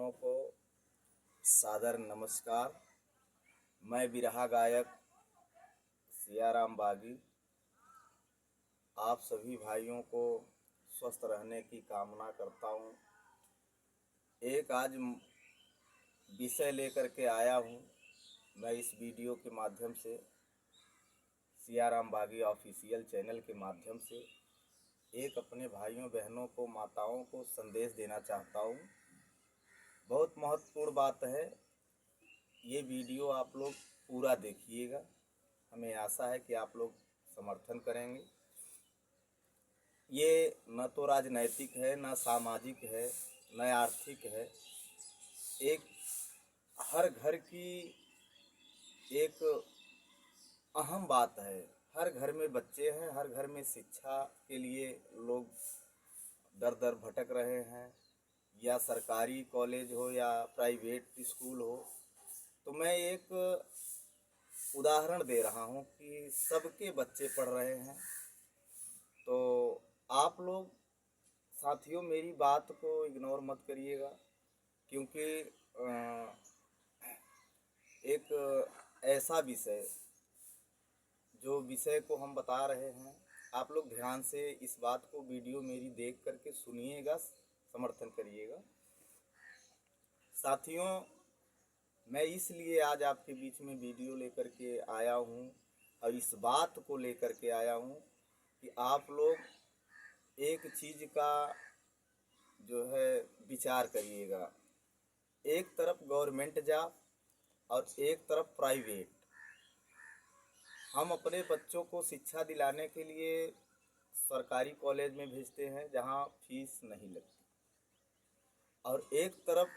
बहनों को सादर नमस्कार। मैं बिरहा गायक सियाराम बागी आप सभी भाइयों को स्वस्थ रहने की कामना करता हूँ। एक आज विषय लेकर के आया हूँ। मैं इस वीडियो के माध्यम से सियाराम बागी ऑफिशियल चैनल के माध्यम से एक अपने भाइयों बहनों को माताओं को संदेश देना चाहता हूँ। बहुत महत्वपूर्ण बात है। ये वीडियो आप लोग पूरा देखिएगा। हमें आशा है कि आप लोग समर्थन करेंगे। ये न तो राजनैतिक है, न सामाजिक है, न आर्थिक है। एक हर घर की एक अहम बात है। हर घर में बच्चे हैं, हर घर में शिक्षा के लिए लोग दर दर भटक रहे हैं, या सरकारी कॉलेज हो या प्राइवेट स्कूल हो। तो मैं एक उदाहरण दे रहा हूँ कि सबके बच्चे पढ़ रहे हैं। तो आप लोग साथियों मेरी बात को इग्नोर मत करिएगा, क्योंकि एक ऐसा विषय जो विषय को हम बता रहे हैं, आप लोग ध्यान से इस बात को वीडियो मेरी देख करके सुनिएगा, समर्थन करिएगा। साथियों, मैं इसलिए आज आपके बीच में वीडियो लेकर के आया हूँ और इस बात को लेकर के आया हूँ कि आप लोग एक चीज़ का जो है विचार करिएगा। एक तरफ गवर्नमेंट जॉब और एक तरफ प्राइवेट। हम अपने बच्चों को शिक्षा दिलाने के लिए सरकारी कॉलेज में भेजते हैं जहाँ फीस नहीं लगती, और एक तरफ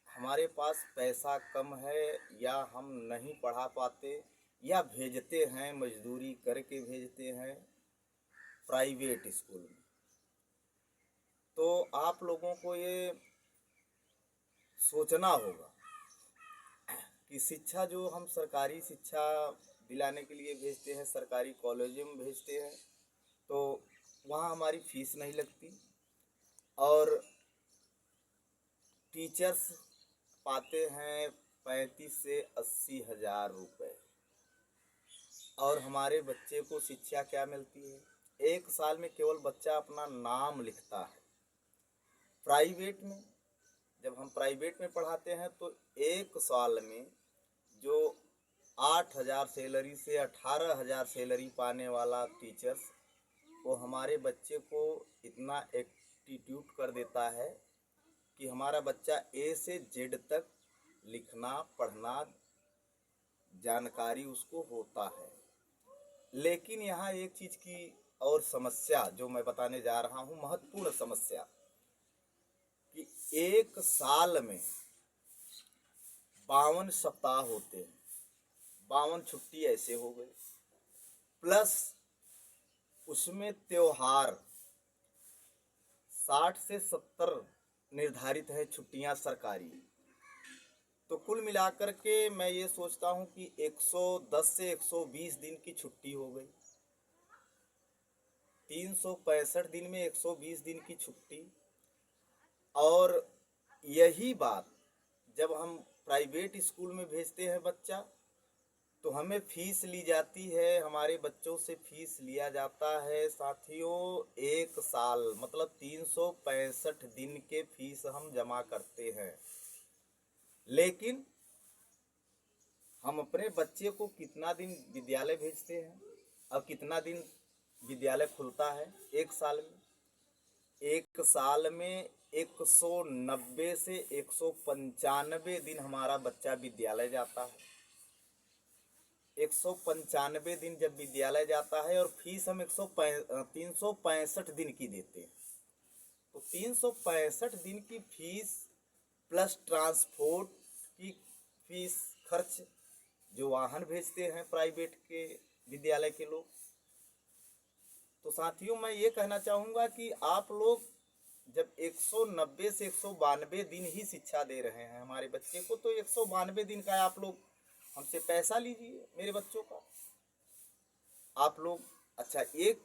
हमारे पास पैसा कम है या हम नहीं पढ़ा पाते या भेजते हैं, मजदूरी करके भेजते हैं प्राइवेट स्कूल में। तो आप लोगों को ये सोचना होगा कि शिक्षा जो हम सरकारी शिक्षा दिलाने के लिए भेजते हैं, सरकारी कॉलेजों में भेजते हैं, तो वहाँ हमारी फीस नहीं लगती और टीचर्स पाते हैं 35 से 80 हज़ार रुपये। और हमारे बच्चे को शिक्षा क्या मिलती है? एक साल में केवल बच्चा अपना नाम लिखता है। प्राइवेट में जब हम प्राइवेट में पढ़ाते हैं तो एक साल में जो 8,000 सैलरी से 18,000 सैलरी पाने वाला टीचर्स, वो हमारे बच्चे को इतना एप्टीट्यूड कर देता है कि हमारा बच्चा ए से जेड तक लिखना पढ़ना जानकारी उसको होता है। लेकिन यहाँ एक चीज़ की और समस्या जो मैं बताने जा रहा हूँ, महत्वपूर्ण समस्या, कि एक साल में 52 सप्ताह होते हैं, 52 छुट्टी ऐसे हो गए, प्लस उसमें त्योहार 60 से 70 निर्धारित है छुट्टियां सरकारी। तो कुल मिलाकर के मैं ये सोचता हूँ कि 110 से 120 दिन की छुट्टी हो गई। 365 दिन में 120 दिन की छुट्टी। और यही बात जब हम प्राइवेट स्कूल में भेजते हैं बच्चा, तो हमें फीस ली जाती है, हमारे बच्चों से फीस लिया जाता है साथियों। एक साल मतलब 365 दिन के फीस हम जमा करते हैं। लेकिन हम अपने बच्चे को कितना दिन विद्यालय भेजते हैं और कितना दिन विद्यालय खुलता है एक साल में? एक साल में 190 से 195 दिन हमारा बच्चा विद्यालय जाता है। 195 दिन जब विद्यालय जाता है और फीस हम 365 दिन की देते हैं, तो 365 दिन की फीस प्लस ट्रांसपोर्ट की फीस खर्च, जो वाहन भेजते हैं प्राइवेट के विद्यालय के लोग। तो साथियों मैं ये कहना चाहूँगा कि आप लोग जब 190 से 192 दिन ही शिक्षा दे रहे हैं हमारे बच्चे को, तो 192 दिन का आप लोग हमसे पैसा लीजिए मेरे बच्चों का। आप लोग अच्छा, एक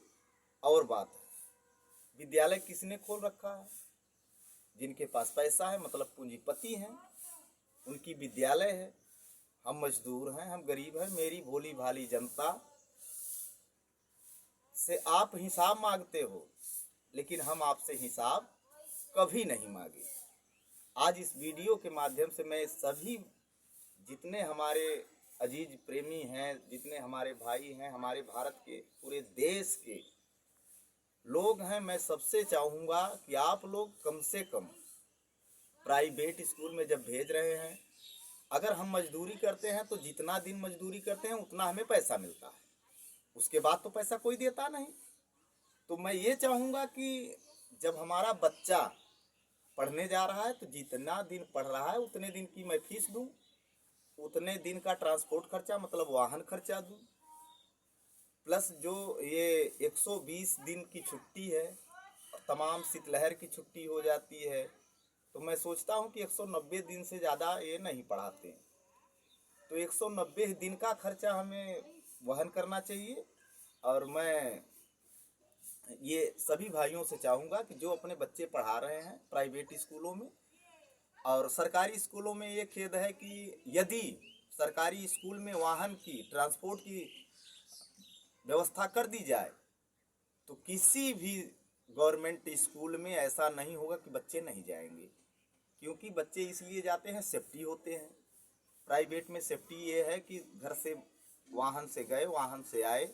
और बात है, विद्यालय किसने खोल रखा है? जिनके पास पैसा है, मतलब पूंजीपति हैं, उनकी विद्यालय है। हम मजदूर हैं, हम गरीब हैं। मेरी भोली भाली जनता से आप हिसाब मांगते हो, लेकिन हम आपसे हिसाब कभी नहीं मांगे। आज इस वीडियो के माध्यम से मैं सभी जितने हमारे अजीज प्रेमी हैं, जितने हमारे भाई हैं, हमारे भारत के पूरे देश के लोग हैं, मैं सबसे चाहूँगा कि आप लोग कम से कम प्राइवेट स्कूल में जब भेज रहे हैं, अगर हम मजदूरी करते हैं तो जितना दिन मजदूरी करते हैं उतना हमें पैसा मिलता है, उसके बाद तो पैसा कोई देता नहीं। तो मैं ये चाहूँगा कि जब हमारा बच्चा पढ़ने जा रहा है तो जितना दिन पढ़ रहा है उतने दिन की मैं फीस दूँ, उतने दिन का ट्रांसपोर्ट खर्चा मतलब वाहन खर्चा दूँ, प्लस जो ये 120 दिन की छुट्टी है, तमाम शीतलहर की छुट्टी हो जाती है, तो मैं सोचता हूँ कि 190 दिन से ज़्यादा ये नहीं पढ़ाते, तो 190 दिन का खर्चा हमें वहन करना चाहिए। और मैं ये सभी भाइयों से चाहूँगा कि जो अपने बच्चे पढ़ा रहे हैं प्राइवेट स्कूलों में और सरकारी स्कूलों में, ये खेद है कि यदि सरकारी स्कूल में वाहन की ट्रांसपोर्ट की व्यवस्था कर दी जाए तो किसी भी गवर्नमेंट स्कूल में ऐसा नहीं होगा कि बच्चे नहीं जाएंगे, क्योंकि बच्चे इसलिए जाते हैं, सेफ्टी होते हैं। प्राइवेट में सेफ्टी ये है कि घर से वाहन से गए, वाहन से आए,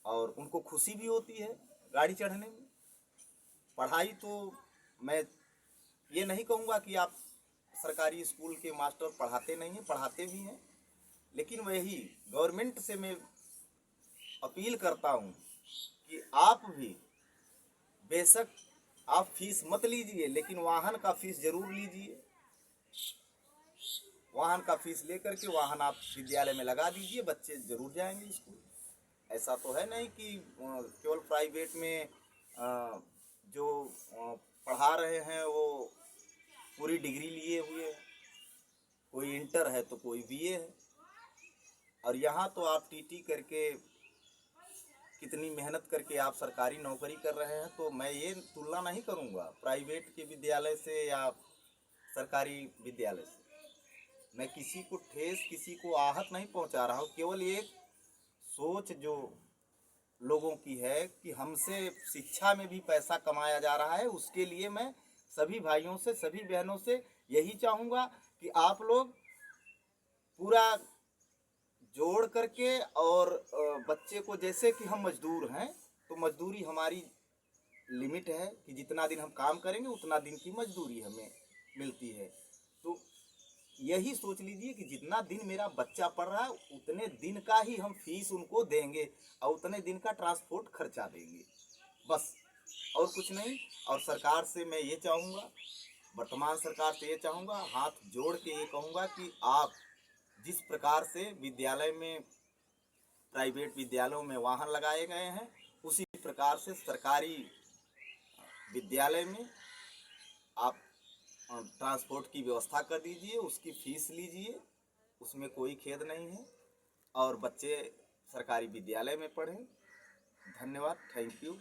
और उनको खुशी भी होती है गाड़ी चढ़ने में। पढ़ाई तो मैं ये नहीं कहूँगा कि आप सरकारी स्कूल के मास्टर पढ़ाते नहीं हैं, पढ़ाते भी हैं, लेकिन वही गवर्नमेंट से मैं अपील करता हूँ कि आप भी बेशक आप फीस मत लीजिए, लेकिन वाहन का फीस जरूर लीजिए। वाहन का फीस लेकर के वाहन आप विद्यालय में लगा दीजिए, बच्चे जरूर जाएंगे स्कूल। ऐसा तो है नहीं कि केवल प्राइवेट में जो पढ़ा रहे हैं वो पूरी डिग्री लिए हुए हैं, कोई इंटर है तो कोई बीए है, और यहाँ तो आप टीटी करके कितनी मेहनत करके आप सरकारी नौकरी कर रहे हैं। तो मैं ये तुलना नहीं करूँगा प्राइवेट के विद्यालय से या सरकारी विद्यालय से। मैं किसी को ठेस, किसी को आहत नहीं पहुँचा रहा हूँ, केवल एक सोच जो लोगों की है कि हमसे शिक्षा में भी पैसा कमाया जा रहा है, उसके लिए मैं सभी भाइयों से, सभी बहनों से यही चाहूँगा कि आप लोग पूरा जोड़ करके, और बच्चे को, जैसे कि हम मजदूर हैं तो मजदूरी हमारी लिमिट है कि जितना दिन हम काम करेंगे उतना दिन की मजदूरी हमें मिलती है। तो यही सोच लीजिए कि जितना दिन मेरा बच्चा पढ़ रहा है उतने दिन का ही हम फीस उनको देंगे और उतने दिन का ट्रांसपोर्ट खर्चा देंगे, बस और कुछ नहीं। और सरकार से मैं ये चाहूँगा, वर्तमान सरकार से ये चाहूँगा, हाथ जोड़ के ये कहूँगा कि आप जिस प्रकार से विद्यालय में, प्राइवेट विद्यालयों में वाहन लगाए गए हैं, उसी प्रकार से सरकारी विद्यालय में आप ट्रांसपोर्ट की व्यवस्था कर दीजिए, उसकी फीस लीजिए, उसमें कोई खेद नहीं है, और बच्चे सरकारी विद्यालय में पढ़ें। धन्यवाद, थैंक यू।